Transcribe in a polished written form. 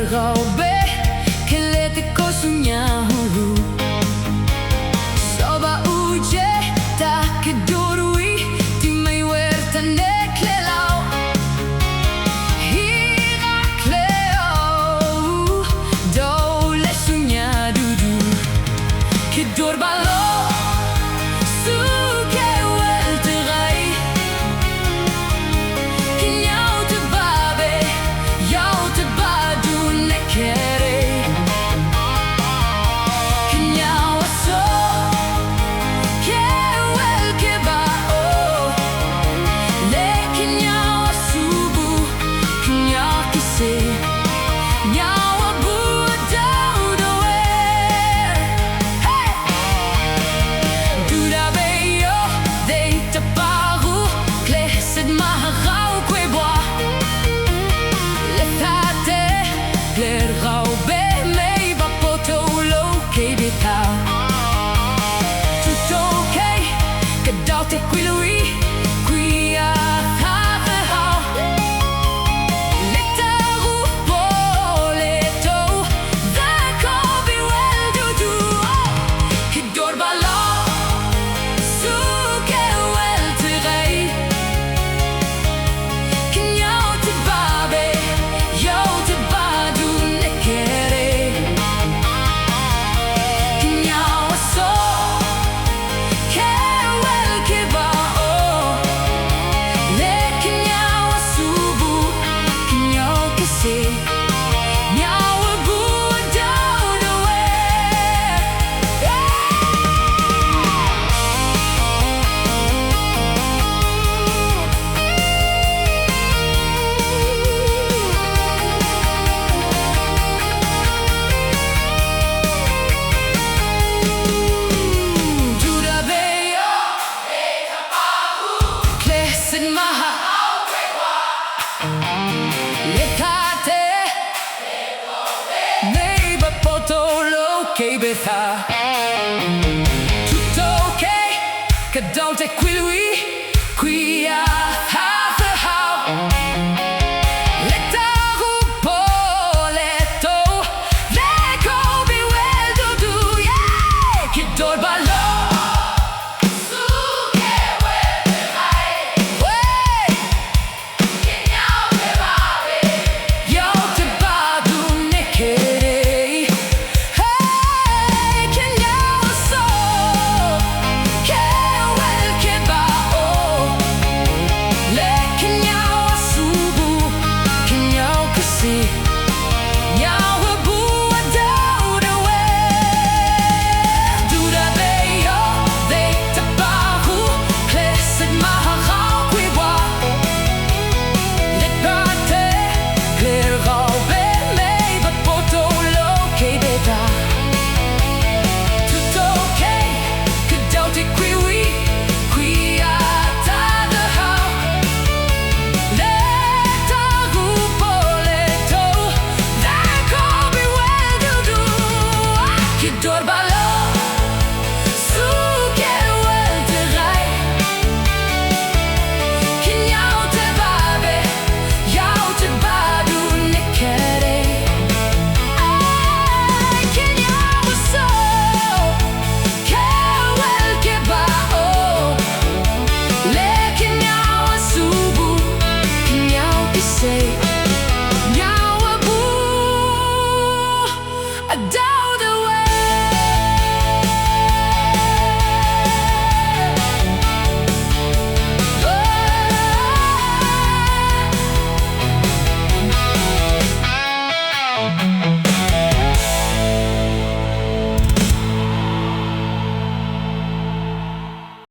Robe che le te cosunyahu Soba uje ta ke dorui ti mai werta ne klelau Hira kleo do le sunya dudu Ke dorbalo su ke welte rai Ke nyau te babe yau te badu Tutto ok, che dote qui lui, qui a Haverhau Letta rupo leto, da kobi wel dudu Che dorbalo, su che wel te rei Che njau te babe, jau te badu ne kere Tutto ok, che dote qui lui, qui a Haverhau Letta rupo leto, le kobi wel dudu Che dorbalo su che wel te rai Che njau te babe, jau te badu ne kere Dorba